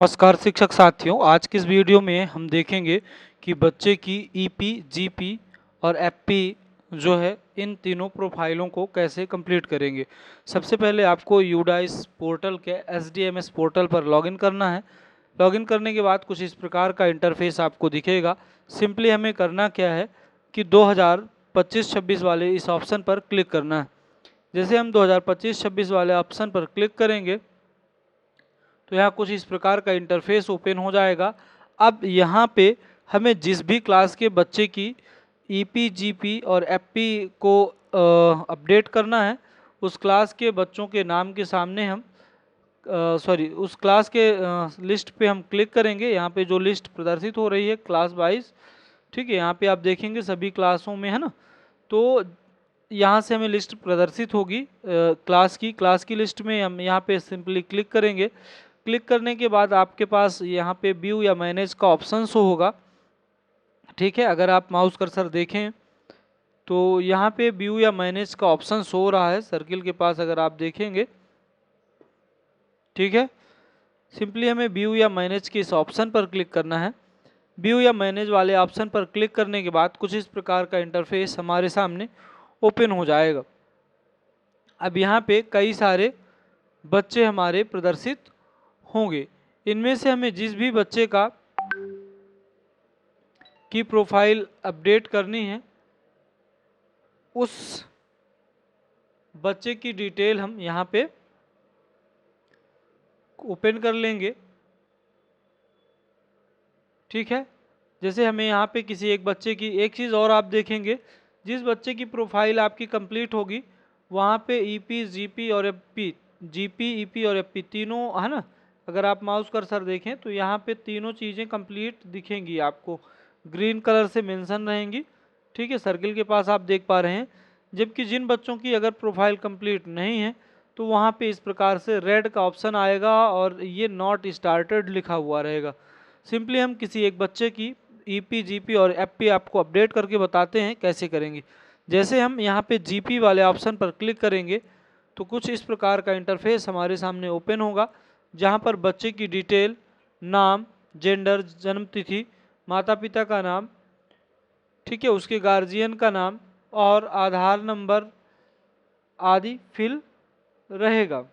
नमस्कार शिक्षक साथियों, आज की इस वीडियो में हम देखेंगे कि बच्चे की ईपी, जीपी और एफपी जो है इन तीनों प्रोफाइलों को कैसे कंप्लीट करेंगे। सबसे पहले आपको यूडाइस पोर्टल के एसडीएमएस पोर्टल पर लॉगिन करना है। लॉगिन करने के बाद कुछ इस प्रकार का इंटरफेस आपको दिखेगा। सिंपली हमें करना क्या है कि 2025-26 वाले इस ऑप्शन पर क्लिक करना है। जैसे हम 2025-26 वाले ऑप्शन पर क्लिक करेंगे तो यहाँ कुछ इस प्रकार का इंटरफेस ओपन हो जाएगा। अब यहाँ पे हमें जिस भी क्लास के बच्चे की ईपी, जीपी और एफपी को अपडेट करना है, उस क्लास के बच्चों के नाम के सामने हम उस क्लास के लिस्ट पे हम क्लिक करेंगे। यहाँ पे जो लिस्ट प्रदर्शित हो रही है क्लास वाइज, ठीक है, यहाँ पे आप देखेंगे सभी क्लासों में, है ना। तो यहाँ से हमें लिस्ट प्रदर्शित होगी क्लास की लिस्ट में हम यहाँ पे सिंपली क्लिक करेंगे। क्लिक करने के बाद आपके पास यहाँ पे व्यू या मैनेज का ऑप्शन शो होगा, ठीक है। अगर आप माउस कर्सर देखें तो यहाँ पे व्यू या मैनेज का ऑप्शन शो हो रहा है सर्किल के पास, अगर आप देखेंगे, ठीक है। सिंपली हमें व्यू या मैनेज के इस ऑप्शन पर क्लिक करना है। व्यू या मैनेज वाले ऑप्शन पर क्लिक करने के बाद कुछ इस प्रकार का इंटरफेस हमारे सामने ओपन हो जाएगा। अब यहाँ पे कई सारे बच्चे हमारे प्रदर्शित होंगे। इनमें से हमें जिस भी बच्चे की प्रोफाइल अपडेट करनी है, उस बच्चे की डिटेल हम यहाँ पे ओपन कर लेंगे, ठीक है। जैसे हमें यहाँ पे किसी एक बच्चे की, एक चीज़ और आप देखेंगे, जिस बच्चे की प्रोफाइल आपकी कंप्लीट होगी वहाँ पे ईपी, जीपी और एफपी, जीपी, ईपी और एफपी तीनों, है ना। अगर आप माउस कर्सर देखें तो यहाँ पे तीनों चीज़ें कंप्लीट दिखेंगी आपको, ग्रीन कलर से मेंशन रहेंगी, ठीक है, सर्किल के पास आप देख पा रहे हैं। जबकि जिन बच्चों की अगर प्रोफाइल कंप्लीट नहीं है तो वहाँ पे इस प्रकार से रेड का ऑप्शन आएगा और ये नॉट स्टार्टेड लिखा हुआ रहेगा। सिंपली हम किसी एक बच्चे की ईपी, जीपी और एफपी आपको अपडेट करके बताते हैं कैसे करेंगे। जैसे हम यहाँ पे जीपी वाले ऑप्शन पर क्लिक करेंगे तो कुछ इस प्रकार का इंटरफेस हमारे सामने ओपन होगा, जहाँ पर बच्चे की डिटेल, नाम, जेंडर, जन्म तिथि, माता पिता का नाम, ठीक है, उसके गार्जियन का नाम और आधार नंबर आदि फिल रहेगा,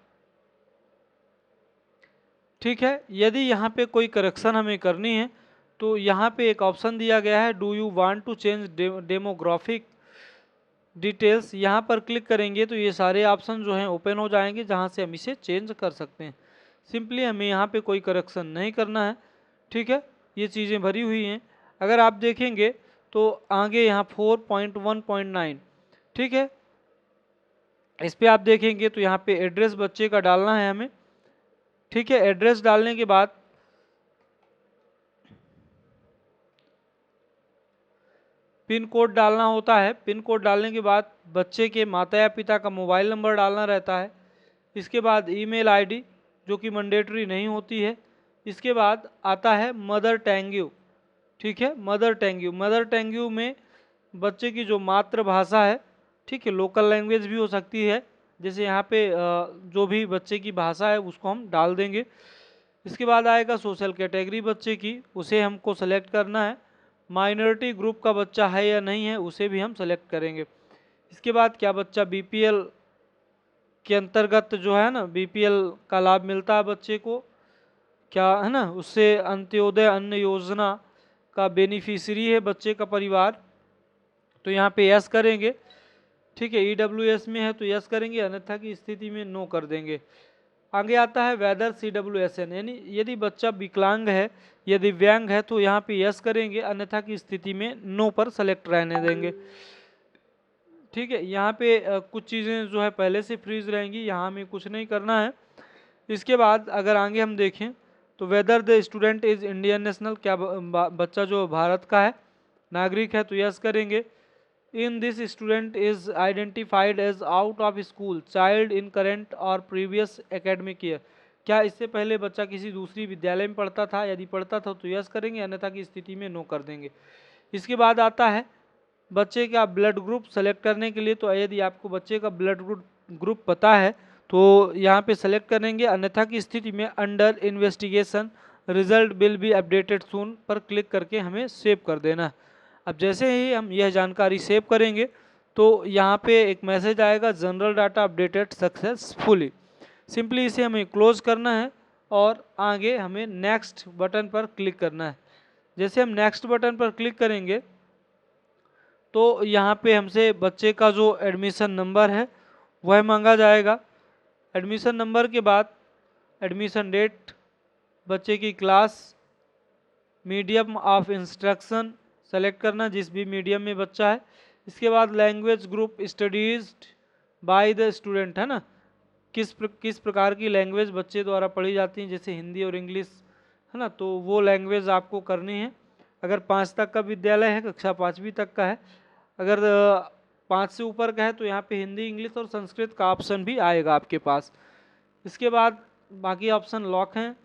ठीक है। यदि यहाँ पे कोई करेक्शन हमें करनी है तो यहाँ पे एक ऑप्शन दिया गया है, do you want to change demographic details. यहाँ पर क्लिक करेंगे तो ये सारे ऑप्शन जो हैं ओपन हो जाएंगे, जहाँ से हम इसे चेंज कर सकते हैं। सिंपली हमें यहाँ पे कोई करेक्शन नहीं करना है, ठीक है, ये चीज़ें भरी हुई हैं। अगर आप देखेंगे तो आगे यहाँ 4.1.9, ठीक है, इस पर आप देखेंगे तो यहाँ पे एड्रेस बच्चे का डालना है हमें, ठीक है। एड्रेस डालने के बाद पिन कोड डालना होता है। पिन कोड डालने के बाद बच्चे के माता या पिता का मोबाइल नंबर डालना रहता है। इसके बाद ईमेल आईडी, जो कि मैंडेटरी नहीं होती है। इसके बाद आता है मदर टैंग्यू, ठीक है, मदर टैंग्यू। मदर टैंग्यू में बच्चे की जो मातृभाषा है, ठीक है, लोकल लैंग्वेज भी हो सकती है, जैसे यहाँ पे जो भी बच्चे की भाषा है उसको हम डाल देंगे। इसके बाद आएगा सोशल कैटेगरी बच्चे की, उसे हमको सेलेक्ट करना है। माइनॉरिटी ग्रुप का बच्चा है या नहीं है उसे भी हम सेलेक्ट करेंगे। इसके बाद क्या बच्चा बीपीएल के अंतर्गत जो है ना, बीपीएल का लाभ मिलता है बच्चे को, क्या है ना, उससे अंत्योदय अन्न योजना का बेनिफिशियरी है बच्चे का परिवार, तो यहाँ पे यस करेंगे, ठीक है। ईडब्ल्यूएस में है तो यस करेंगे, अन्यथा की स्थिति में नो कर देंगे। आगे आता है वेदर CWSN, यानी यदि बच्चा विकलांग है या दिव्यांग है तो यहाँ पे यस करेंगे, अन्यथा की स्थिति में नो पर सेलेक्ट रहने देंगे, ठीक है। यहाँ पे कुछ चीज़ें जो है पहले से फ्रीज रहेंगी, यहाँ हमें कुछ नहीं करना है। इसके बाद अगर आगे हम देखें तो whether the student is Indian national, क्या बच्चा जो भारत का है, नागरिक है, तो यस करेंगे। In this student is identified as out of school child in current और प्रीवियस एकेडमिक ईयर, क्या इससे पहले बच्चा किसी दूसरी विद्यालय में पढ़ता था, यदि पढ़ता था तो यस करेंगे, अन्यथा की स्थिति में नो कर देंगे। इसके बाद आता है बच्चे का ब्लड ग्रुप सेलेक्ट करने के लिए, तो यदि आपको बच्चे का ब्लड ग्रुप पता है तो यहाँ पे सेलेक्ट करेंगे, अन्यथा की स्थिति में under investigation result will be updated soon पर क्लिक करके हमें सेव कर देना है। अब जैसे ही हम यह जानकारी सेव करेंगे तो यहाँ पे एक मैसेज आएगा, general data updated successfully. Simply इसे हमें क्लोज करना है और आगे हमें नेक्स्ट बटन पर क्लिक करना है। जैसे हम नेक्स्ट बटन पर क्लिक करेंगे तो यहाँ पे हमसे बच्चे का जो एडमिशन नंबर है वह मांगा जाएगा। एडमिशन नंबर के बाद एडमिशन डेट, बच्चे की class, medium of instruction select करना जिस भी मीडियम में बच्चा है। इसके बाद language group studies by the student, है ना, किस प्रकार की लैंग्वेज बच्चे द्वारा पढ़ी जाती हैं, जैसे हिंदी और इंग्लिश, है ना, तो वो लैंग्वेज आपको करनी है। अगर 5 तक का विद्यालय है, कक्षा 5वीं तक का है, अगर 5 से ऊपर का है तो यहाँ पे हिंदी, इंग्लिश और संस्कृत का ऑप्शन भी आएगा आपके पास। इसके बाद बाकी ऑप्शन लॉक हैं।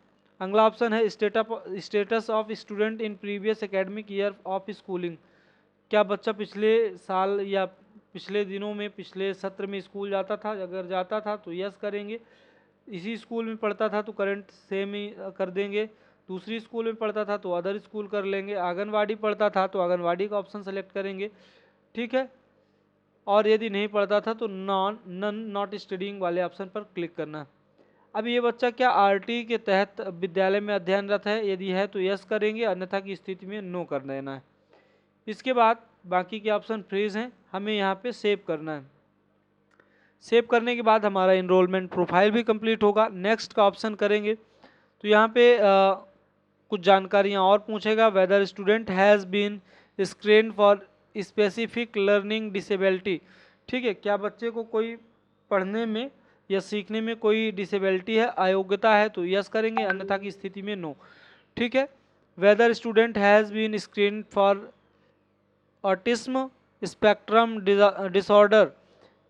अगला ऑप्शन है status of student in previous academic year of schooling. क्या बच्चा पिछले साल या पिछले दिनों में, पिछले सत्र में स्कूल जाता था? अगर जाता था तो यस करेंगे। इसी स्कूल में पढ़ता था तो करंट सेम ही कर देंगे। दूसरी स्कूल में पढ़ता था तो अदर स्कूल कर लेंगे। आंगनवाड़ी पढ़ता था तो आंगनवाड़ी का ऑप्शन सेलेक्ट करेंगे, ठीक है। और यदि नहीं पढ़ता था तो नन नॉट स्टडिंग वाले ऑप्शन पर क्लिक करना। अब ये बच्चा क्या आरटी के तहत विद्यालय में अध्ययनरत है? यदि है तो यस करेंगे, अन्यथा की स्थिति में नो कर देना है। इसके बाद बाकी के ऑप्शन फ्रीज हैं, हमें यहाँ पे सेव करना है। सेव करने के बाद हमारा इनरोलमेंट प्रोफाइल भी कंप्लीट होगा। नेक्स्ट का ऑप्शन करेंगे तो यहाँ पे कुछ जानकारियाँ और पूछेगा। Whether student has been screen for specific learning disability, ठीक है, क्या बच्चे को कोई पढ़ने में या सीखने में कोई डिसेबिलिटी है, अयोग्यता है, तो यस करेंगे, अन्यथा की स्थिति में नो, ठीक है। Whether student has been screen for autism spectrum disorder,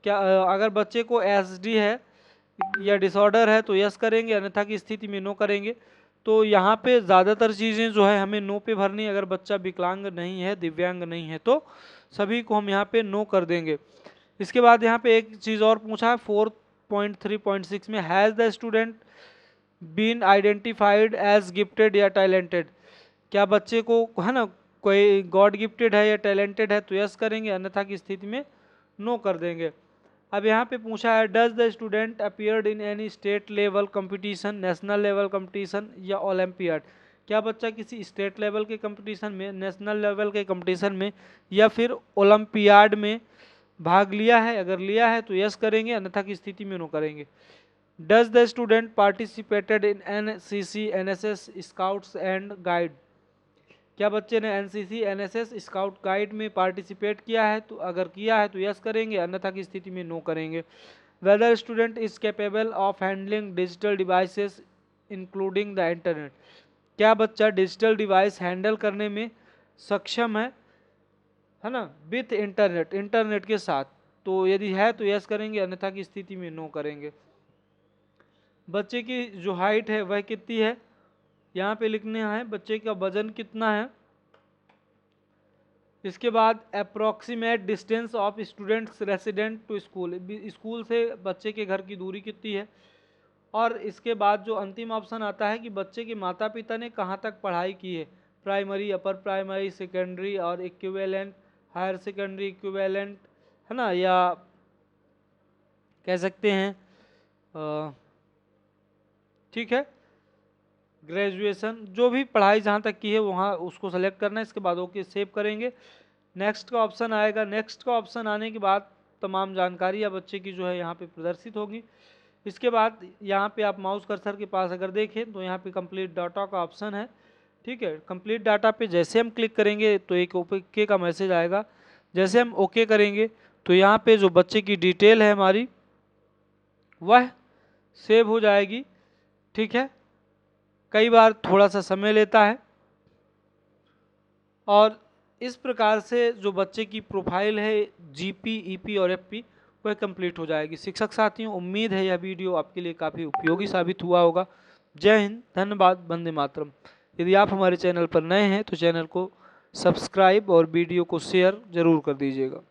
क्या अगर बच्चे को एसडी है या डिसऑर्डर है तो यस करेंगे, अन्यथा की स्थिति में नो करेंगे। तो यहाँ पे ज़्यादातर चीज़ें जो है हमें नो पे भरनी। अगर बच्चा विकलांग नहीं है, दिव्यांग नहीं है, तो सभी को हम यहाँ पे नो कर देंगे। इसके बाद यहाँ पे एक चीज़ और पूछा है 4.3.6 में, has the student been identified as gifted या टैलेंटेड, क्या बच्चे को, है ना, कोई गॉड गिफ्टेड है या टैलेंटेड है, तो यस करेंगे, अन्यथा की स्थिति में नो कर देंगे। अब यहाँ पे पूछा है does the student appeared in any state level competition, national level competition या ओलंपियाड, क्या बच्चा किसी स्टेट लेवल के कंपटीशन में, नेशनल लेवल के कंपटीशन में या फिर ओलंपियाड में भाग लिया है? अगर लिया है तो यस करेंगे, अन्यथा की स्थिति में नो करेंगे। Does the student participated in NCC, NSS, scouts and guide, क्या बच्चे ने एनसीसी, एनएसएस, स्काउट गाइड में पार्टिसिपेट किया है? तो अगर किया है तो यस करेंगे, अन्यथा की स्थिति में नो करेंगे। Whether student is capable of handling digital devices including the internet, क्या बच्चा डिजिटल डिवाइस हैंडल करने में सक्षम है ना, विथ इंटरनेट, इंटरनेट के साथ, तो यदि है तो यस करेंगे, अन्यथा की स्थिति में नो करेंगे। बच्चे की जो हाइट है वह कितनी है, यहाँ पे लिखने हैं बच्चे का वजन कितना है। इसके बाद approximate distance of students resident to school, school से बच्चे के घर की दूरी कितनी है। और इसके बाद जो अंतिम ऑप्शन आता है कि बच्चे के माता पिता ने कहाँ तक पढ़ाई की है, प्राइमरी, अपर प्राइमरी, सेकेंडरी और इक्विवेलेंट, हायर सेकेंडरी इक्विवेलेंट, है ना, या कह सकते हैं ठीक है ग्रेजुएशन, जो भी पढ़ाई जहाँ तक की है वहाँ उसको सेलेक्ट करना है। इसके बाद ओके सेव करेंगे। नेक्स्ट का ऑप्शन आएगा। नेक्स्ट का ऑप्शन आने के बाद तमाम जानकारी या बच्चे की जो है यहाँ पे प्रदर्शित होगी। इसके बाद यहाँ पे आप माउस कर्सर के पास अगर देखें तो यहाँ पे कंप्लीट डाटा का ऑप्शन है, ठीक है। कंप्लीट डाटा पे जैसे हम क्लिक करेंगे तो एक ओके का मैसेज आएगा। जैसे हम ओके करेंगे तो यहाँ पे जो बच्चे की डिटेल है हमारी वह सेव हो जाएगी, ठीक है। कई बार थोड़ा सा समय लेता है और इस प्रकार से जो बच्चे की प्रोफाइल है जीपी, ईपी और एफपी वह कंप्लीट हो जाएगी। शिक्षक साथियों, उम्मीद है यह वीडियो आपके लिए काफ़ी उपयोगी साबित हुआ होगा। जय हिंद, धन्यवाद, वंदे मातरम। यदि आप हमारे चैनल पर नए हैं तो चैनल को सब्सक्राइब और वीडियो को शेयर जरूर कर दीजिएगा।